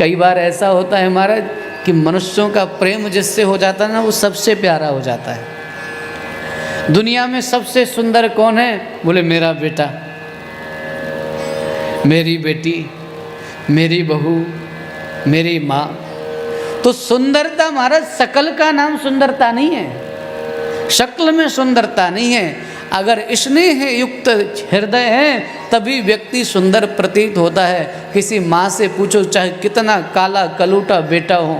कई बार ऐसा होता है महाराज कि मनुष्यों का प्रेम जिससे हो जाता है ना, वो सबसे प्यारा हो जाता है। दुनिया में सबसे सुंदर कौन है? बोले मेरा बेटा, मेरी बेटी, मेरी बहू, मेरी माँ। तो सुंदरता महाराज शकल का नाम सुंदरता नहीं है, शक्ल में सुंदरता नहीं है। अगर स्नेह युक्त हृदय है तभी व्यक्ति सुंदर प्रतीत होता है। किसी माँ से पूछो, चाहे कितना काला कलूटा बेटा हो,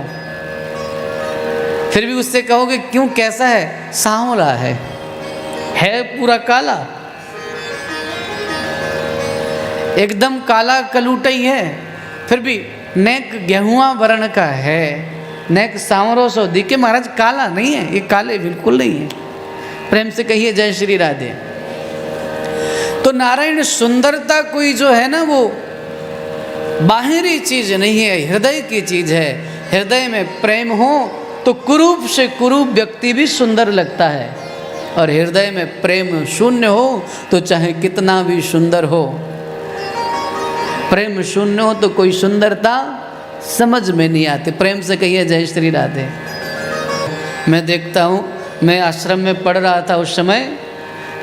फिर भी उससे कहोगे क्यों, कैसा है? सांवला है पूरा काला, एकदम काला कलूटा ही है, फिर भी नेक गेहुआ वर्ण का है, नेक सांवरो सो दिखे। महाराज काला नहीं है, ये काले बिल्कुल नहीं है। प्रेम से कहिए जय श्री राधे। तो नारायण सुंदरता कोई जो है ना, वो बाहरी चीज नहीं है, हृदय की चीज है। हृदय में प्रेम हो तो कुरूप से कुरूप व्यक्ति भी सुंदर लगता है, और हृदय में प्रेम शून्य हो तो चाहे कितना भी सुंदर हो, प्रेम शून्य हो तो कोई सुंदरता समझ में नहीं आती। प्रेम से कहिए जय श्री राधे। मैं देखता हूँ, मैं आश्रम में पढ़ रहा था उस समय,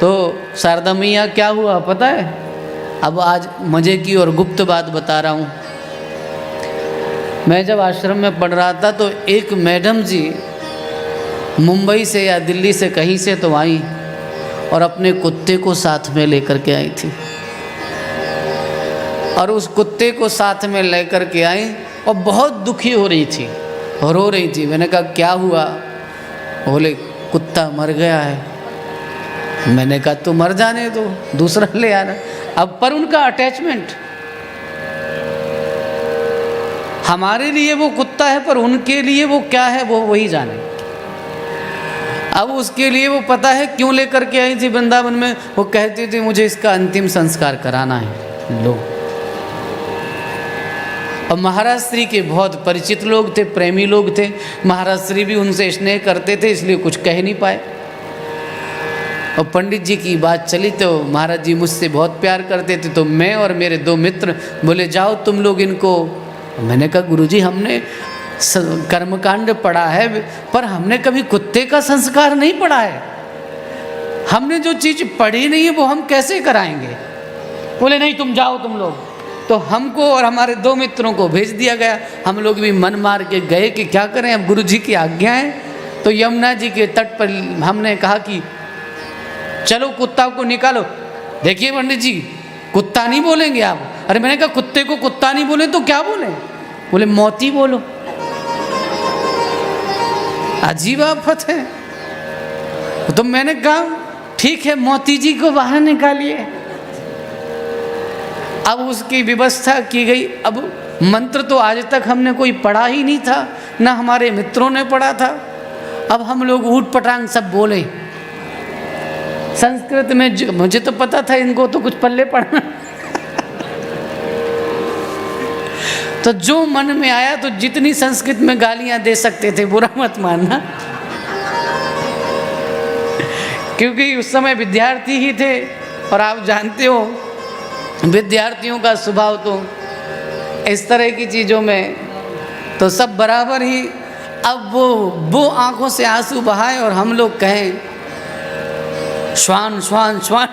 तो शारदा मैया क्या हुआ पता है? अब आज मज़े की और गुप्त बात बता रहा हूँ। मैं जब आश्रम में पढ़ रहा था तो एक मैडम जी मुंबई से या दिल्ली से कहीं से तो आई, और अपने कुत्ते को साथ में लेकर के आई थी, और उस कुत्ते को साथ में लेकर के आई और बहुत दुखी हो रही थी, रो रही थी। मैंने कहा क्या हुआ? बोले कुत्ता मर गया है। मैंने कहा तो मर जाने दो, दूसरा ले आना। अब पर उनका अटैचमेंट, हमारे लिए वो कुत्ता है पर उनके लिए वो क्या है वो वही जाने। अब उसके लिए वो पता है क्यों लेकर के आई थी वृंदावन में, वो कहती थी मुझे इसका अंतिम संस्कार कराना है। लो, और महाराज श्री के बहुत परिचित लोग थे, प्रेमी लोग थे। महाराज श्री भी उनसे स्नेह करते थे, इसलिए कुछ कह नहीं पाए। और पंडित जी की बात चली तो महाराज जी मुझसे बहुत प्यार करते थे, तो मैं और मेरे दो मित्र बोले जाओ तुम लोग इनको। मैंने कहा गुरुजी हमने कर्मकांड पढ़ा है पर हमने कभी कुत्ते का संस्कार नहीं पढ़ा है, हमने जो चीज़ पढ़ी नहीं है वो हम कैसे कराएंगे? बोले नहीं तुम जाओ तुम लोग। तो हमको और हमारे दो मित्रों को भेज दिया गया। हम लोग भी मन मार के गए कि क्या करें, अब गुरु जी की आज्ञा है। तो यमुना जी के तट पर हमने कहा कि चलो कुत्ता को निकालो। देखिए पंडित जी कुत्ता नहीं बोलेंगे आप। अरे मैंने कहा कुत्ते को कुत्ता नहीं बोले तो क्या बोले? बोले मोती बोलो। अजीब आफत है। तो मैंने कहा ठीक है मोती जी को बाहर निकालिए। अब उसकी व्यवस्था की गई। अब मंत्र तो आज तक हमने कोई पढ़ा ही नहीं था, ना हमारे मित्रों ने पढ़ा था। अब हम लोग ऊट पटांग सब बोले संस्कृत में। मुझे तो पता था इनको तो कुछ पल्ले पढ़ना तो जो मन में आया तो जितनी संस्कृत में गालियां दे सकते थे, बुरा मत मानना क्योंकि उस समय विद्यार्थी ही थे, और आप जानते हो विद्यार्थियों का स्वभाव तो इस तरह की चीज़ों में तो सब बराबर ही। अब वो आंखों से आंसू बहाए और हम लोग कहें श्वान श्वान श्वान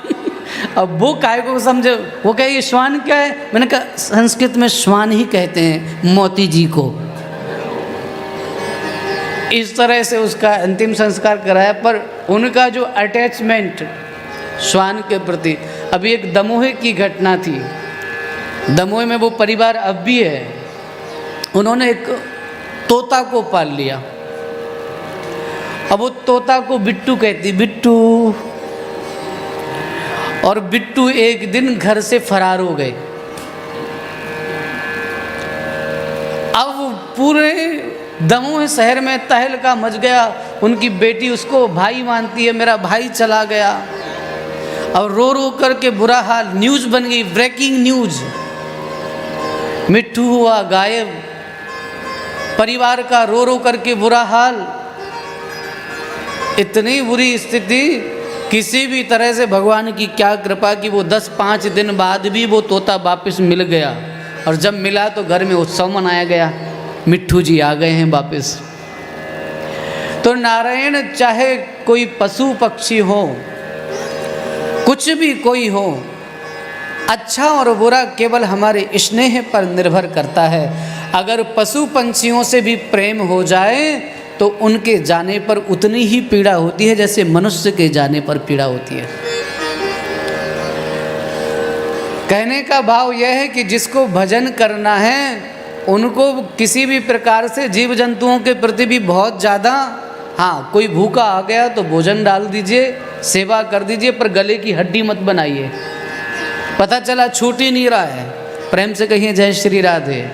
अब वो काय को समझे, वो कहे ये श्वान क्या है? मैंने कहा संस्कृत में श्वान ही कहते हैं मोती जी को। इस तरह से उसका अंतिम संस्कार कराया, पर उनका जो अटैचमेंट श्वान के प्रति। अभी एक दमोह की घटना थी, दमोह में वो परिवार अब भी है। उन्होंने एक तोता को पाल लिया। अब वो तोता को बिट्टू कहती, बिट्टू। और बिट्टू एक दिन घर से फरार हो गए। अब पूरे दमोह शहर में तहलका मच गया। उनकी बेटी उसको भाई मानती है, मेरा भाई चला गया। और रो रो करके बुरा हाल, न्यूज़ बन गई, ब्रेकिंग न्यूज़, मिट्टू हुआ गायब। परिवार का रो रो करके बुरा हाल। इतनी बुरी स्थिति, किसी भी तरह से भगवान की क्या कृपा कि वो 10-5 दिन बाद भी वो तोता वापस मिल गया। और जब मिला तो घर में उत्सव मनाया गया, मिट्ठू जी आ गए हैं वापस। तो नारायण चाहे कोई पशु पक्षी हो, कुछ भी कोई हो, अच्छा और बुरा केवल हमारे स्नेह पर निर्भर करता है। अगर पशु पंछियों से भी प्रेम हो जाए तो उनके जाने पर उतनी ही पीड़ा होती है जैसे मनुष्य के जाने पर पीड़ा होती है। कहने का भाव यह है कि जिसको भजन करना है उनको किसी भी प्रकार से जीव जंतुओं के प्रति भी बहुत ज़्यादा, हाँ कोई भूखा आ गया तो भोजन डाल दीजिए, सेवा कर दीजिए, पर गले की हड्डी मत बनाइए। पता चला छूट ही नहीं रहा है, प्रेम से कहिए जय श्री राधे।